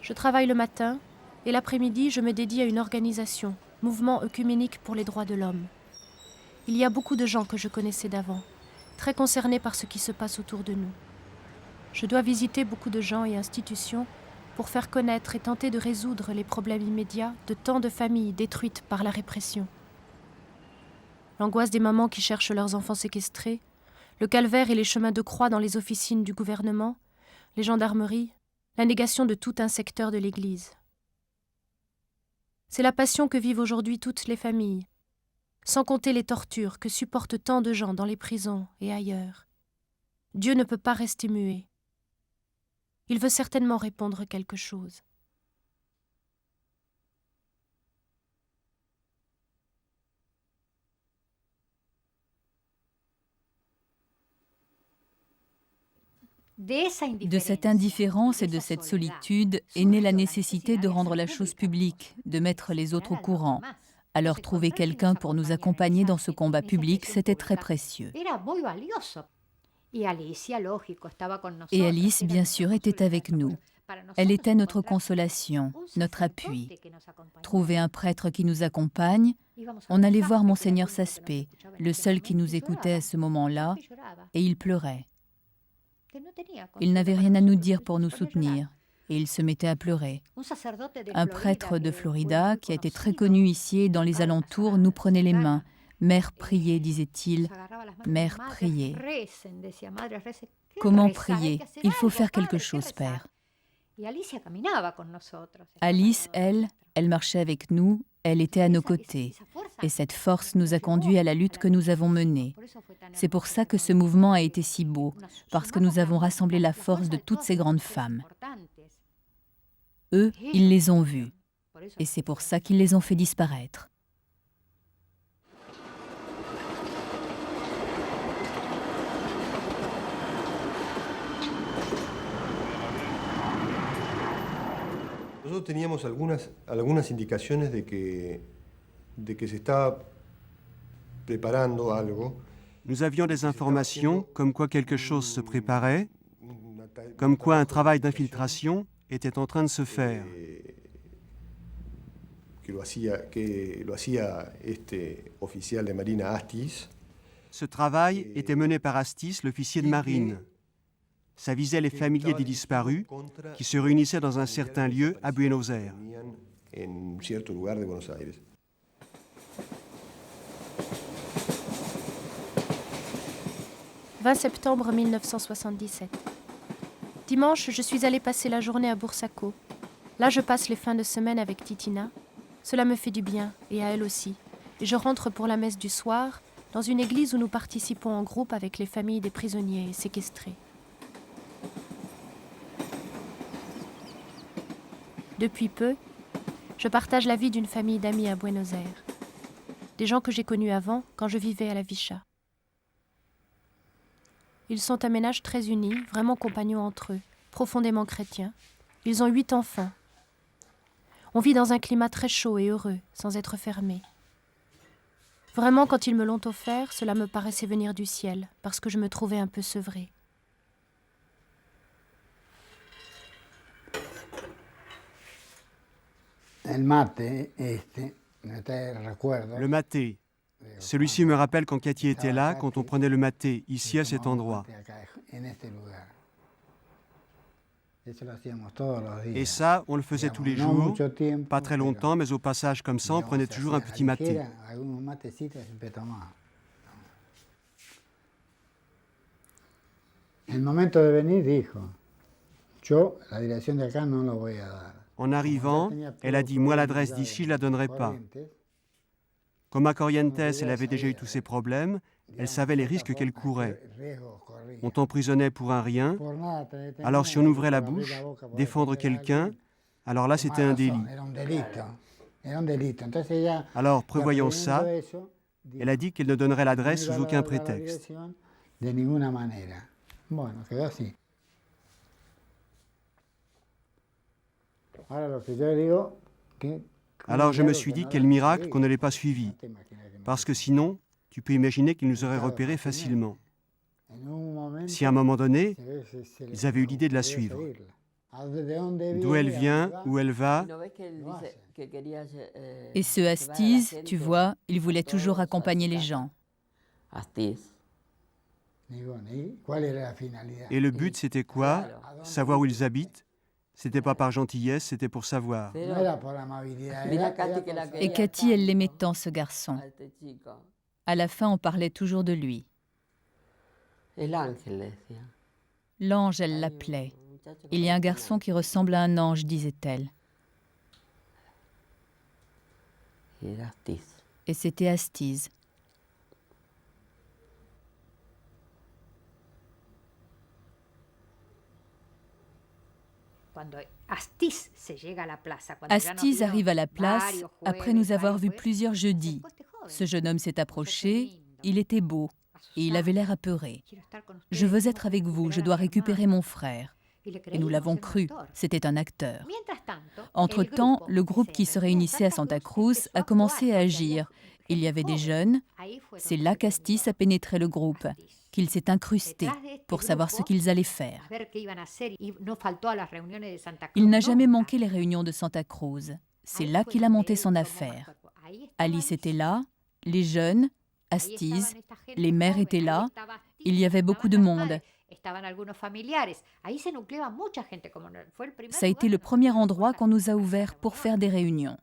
Je travaille le matin et l'après-midi, je me dédie à une organisation, Mouvement œcuménique pour les droits de l'homme. Il y a beaucoup de gens que je connaissais d'avant, très concernés par ce qui se passe autour de nous. Je dois visiter beaucoup de gens et institutions pour faire connaître et tenter de résoudre les problèmes immédiats de tant de familles détruites par la répression. L'angoisse des mamans qui cherchent leurs enfants séquestrés, le calvaire et les chemins de croix dans les officines du gouvernement, les gendarmeries, la négation de tout un secteur de l'Église. C'est la passion que vivent aujourd'hui toutes les familles, sans compter les tortures que supportent tant de gens dans les prisons et ailleurs. Dieu ne peut pas rester muet. Il veut certainement répondre quelque chose. De cette indifférence et de cette solitude est née la nécessité de rendre la chose publique, de mettre les autres au courant. Alors trouver quelqu'un pour nous accompagner dans ce combat public, c'était très précieux. Et Alice, bien sûr, était avec nous. Elle était notre consolation, notre appui. Trouver un prêtre qui nous accompagne, on allait voir Monseigneur Saspé, le seul qui nous écoutait à ce moment-là, et il pleurait. Il n'avait rien à nous dire pour nous soutenir, et il se mettait à pleurer. Un prêtre de Florida, qui a été très connu ici et dans les alentours, nous prenait les mains. « Mère, priez », disait-il. « Mère, priez ». Comment prier? Il faut faire quelque chose, Père. Alice, elle marchait avec nous, elle était à nos côtés. Et cette force nous a conduits à la lutte que nous avons menée. C'est pour ça que ce mouvement a été si beau, parce que nous avons rassemblé la force de toutes ces grandes femmes. Eux, ils les ont vues. Et c'est pour ça qu'ils les ont fait disparaître. Nosotros teníamos algunas indicaciones de que se está preparando algo. Nous avions des informations comme quoi quelque chose se préparait, comme quoi un travail d'infiltration était en train de se faire. Que lo hacía oficial de Marina Astiz. Ce travail était mené par Astiz, l'officier de marine. Ça visait les familiers des disparus qui se réunissaient dans un certain lieu à Buenos Aires. 20 septembre 1977. Dimanche, je suis allée passer la journée à Bursaco. Là, je passe les fins de semaine avec Titina. Cela me fait du bien, et à elle aussi. Et je rentre pour la messe du soir, dans une église où nous participons en groupe avec les familles des prisonniers séquestrés. Depuis peu, je partage la vie d'une famille d'amis à Buenos Aires. Des gens que j'ai connus avant, quand je vivais à la Vicha. Ils sont un ménage très uni, vraiment compagnons entre eux, profondément chrétiens. Ils ont 8 enfants. On vit dans un climat très chaud et heureux, sans être fermé. Vraiment, quand ils me l'ont offert, cela me paraissait venir du ciel, parce que je me trouvais un peu sevrée. Le maté. Celui-ci me rappelle quand Cathy était là, quand on prenait le maté, ici à cet endroit. Et ça, on le faisait tous les jours, pas très longtemps, mais au passage comme ça, on prenait toujours un petit maté. En arrivant, elle a dit « Moi, l'adresse d'ici, je ne la donnerai pas ». Comme à Corrientes, elle avait déjà eu tous ces problèmes, elle savait les risques qu'elle courait. On t'emprisonnait pour un rien, alors si on ouvrait la bouche, défendre quelqu'un, alors là, c'était un délit. Alors, prévoyant ça, elle a dit qu'elle ne donnerait l'adresse sous aucun prétexte. Alors je me suis dit quel miracle qu'on ne l'ait pas suivi, parce que sinon, tu peux imaginer qu'ils nous auraient repérés facilement. Si à un moment donné, ils avaient eu l'idée de la suivre. D'où elle vient, où elle va. Et ce Astiz, tu vois, il voulait toujours accompagner les gens. Et le but, c'était quoi? Savoir où ils habitent. C'était pas par gentillesse, c'était pour savoir. Et Cathy, elle l'aimait tant, ce garçon. À la fin, on parlait toujours de lui. L'ange, elle l'appelait. Il y a un garçon qui ressemble à un ange, disait-elle. Et c'était Astiz. Astiz arrive à la place après nous avoir vus plusieurs jeudis. Ce jeune homme s'est approché, il était beau. et il avait l'air apeuré. « Je veux être avec vous, je dois récupérer mon frère. » Et nous l'avons cru, c'était un acteur. Entre-temps, le groupe qui se réunissait à Santa Cruz a commencé à agir. Il y avait des jeunes. C'est là qu'Astiz a pénétré le groupe, qu'il s'est incrusté pour savoir ce qu'ils allaient faire. Il n'a jamais manqué les réunions de Santa Cruz. C'est là qu'il a monté son affaire. Alice était là, les jeunes, Astiz, les mères étaient là. Il y avait beaucoup de monde. Ça a été le premier endroit qu'on nous a ouvert pour faire des réunions.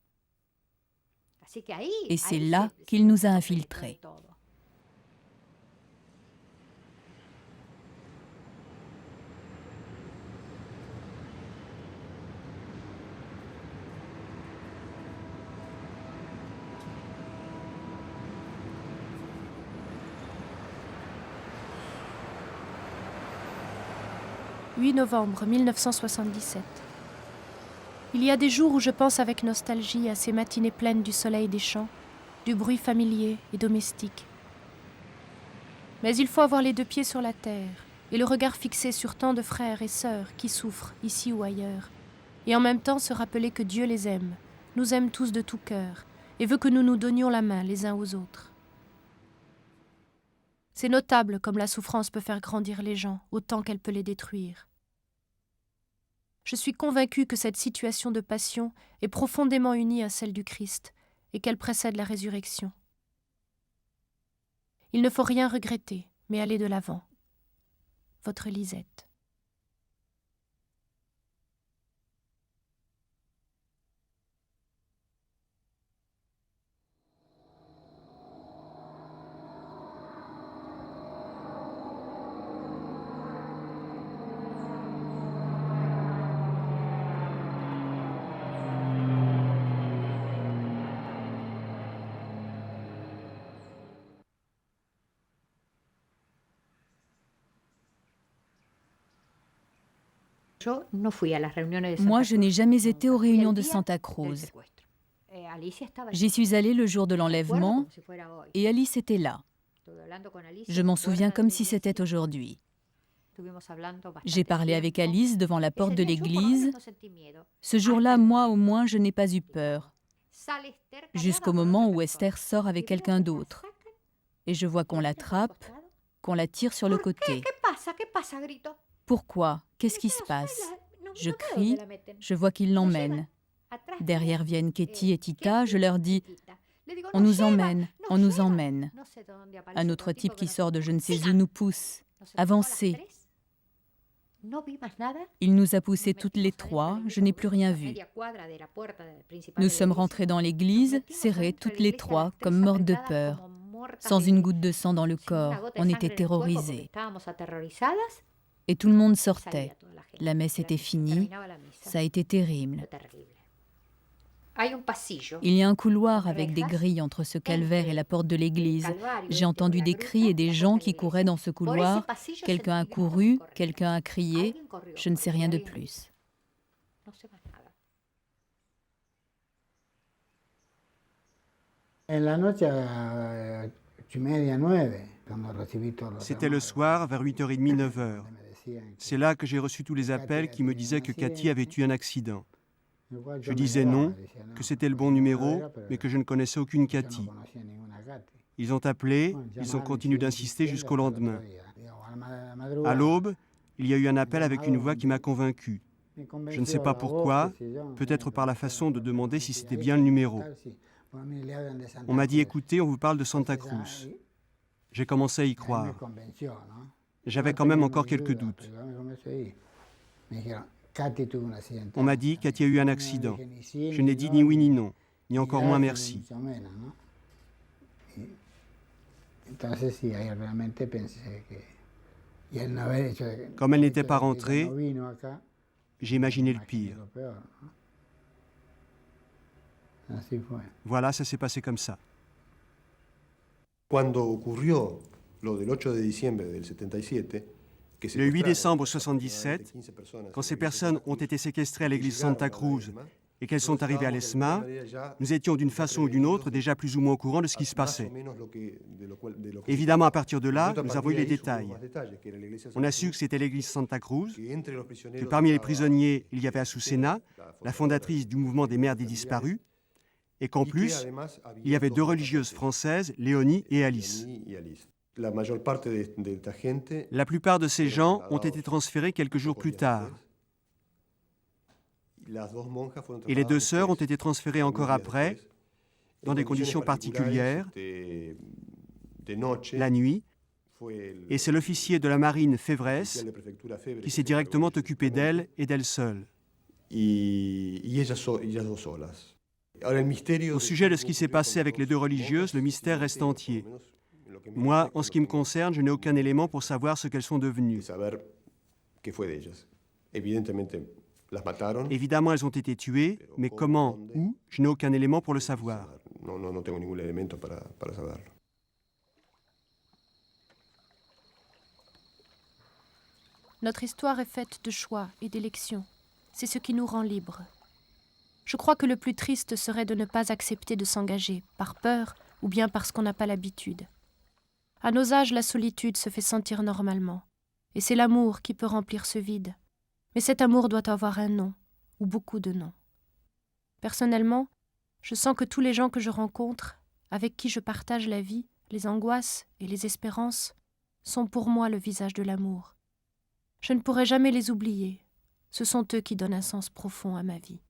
Et c'est là qu'il nous a infiltrés. « 8 novembre 1977. Il y a des jours où je pense avec nostalgie à ces matinées pleines du soleil des champs, du bruit familier et domestique. Mais il faut avoir les deux pieds sur la terre et le regard fixé sur tant de frères et sœurs qui souffrent ici ou ailleurs, et en même temps se rappeler que Dieu les aime, nous aime tous de tout cœur, et veut que nous nous donnions la main les uns aux autres. C'est notable comme la souffrance peut faire grandir les gens autant qu'elle peut les détruire. Je suis convaincue que cette situation de passion est profondément unie à celle du Christ et qu'elle précède la résurrection. Il ne faut rien regretter, mais aller de l'avant. Votre Lisette. Moi, je n'ai jamais été aux réunions de Santa Cruz. J'y suis allée le jour de l'enlèvement et Alice était là. Je m'en souviens comme si c'était aujourd'hui. J'ai parlé avec Alice devant la porte de l'église. Ce jour-là, moi au moins, je n'ai pas eu peur. Jusqu'au moment où Esther sort avec quelqu'un d'autre. Et je vois qu'on l'attrape, qu'on la tire sur le côté. Pourquoi? Qu'est-ce qui se passe? Je crie, je vois qu'ils l'emmènent. Derrière viennent Ketty et Tita, je leur dis « On nous emmène, on nous emmène ». Un autre type qui sort de je ne sais où nous pousse. « Avancez ». Il nous a poussés toutes les trois, je n'ai plus rien vu. Nous sommes rentrés dans l'église, serrés toutes les trois, comme mortes de peur. Sans une goutte de sang dans le corps, on était terrorisés. Et tout le monde sortait. La messe était finie. Ça a été terrible. Il y a un couloir avec des grilles entre ce calvaire et la porte de l'église. J'ai entendu des cris et des gens qui couraient dans ce couloir. Quelqu'un a couru, quelqu'un a crié. Je ne sais rien de plus. C'était le soir, vers 8h30, 9h. C'est là que j'ai reçu tous les appels qui me disaient que Cathy avait eu un accident. Je disais non, que c'était le bon numéro, mais que je ne connaissais aucune Cathy. Ils ont appelé, ils ont continué d'insister jusqu'au lendemain. À l'aube, il y a eu un appel avec une voix qui m'a convaincu. Je ne sais pas pourquoi, peut-être par la façon de demander si c'était bien le numéro. On m'a dit « Écoutez, on vous parle de Santa Cruz ». J'ai commencé à y croire. J'avais quand même encore quelques doutes. On m'a dit « Cathy a eu un accident ». Je n'ai dit ni oui ni non, ni encore moins merci. Comme elle n'était pas rentrée, j'ai imaginé le pire. Voilà, ça s'est passé comme ça. Le 8 décembre 1977, quand ces personnes ont été séquestrées à l'église Santa Cruz et qu'elles sont arrivées à l'ESMA, nous étions d'une façon ou d'une autre déjà plus ou moins au courant de ce qui se passait. Évidemment, à partir de là, nous avons eu les détails. On a su que c'était l'église Santa Cruz, que parmi les prisonniers, il y avait Azucena, la fondatrice du mouvement des Mères des Disparus, et qu'en plus, il y avait 2 religieuses françaises, Léonie et Alice. La plupart de ces gens ont été transférés quelques jours plus tard. Et les 2 sœurs ont été transférées encore après, dans des conditions particulières, la nuit, et c'est l'officier de la marine Févresse qui s'est directement occupé d'elles et d'elles seules. Au sujet de ce qui s'est passé avec les 2 religieuses, le mystère reste entier. Moi, en ce qui me concerne, je n'ai aucun élément pour savoir ce qu'elles sont devenues. Évidemment, elles ont été tuées, mais comment, où, je n'ai aucun élément pour le savoir. Notre histoire est faite de choix et d'élections. C'est ce qui nous rend libres. Je crois que le plus triste serait de ne pas accepter de s'engager, par peur ou bien parce qu'on n'a pas l'habitude. À nos âges, la solitude se fait sentir normalement, et c'est l'amour qui peut remplir ce vide. Mais cet amour doit avoir un nom, ou beaucoup de noms. Personnellement, je sens que tous les gens que je rencontre, avec qui je partage la vie, les angoisses et les espérances, sont pour moi le visage de l'amour. Je ne pourrai jamais les oublier. Ce sont eux qui donnent un sens profond à ma vie.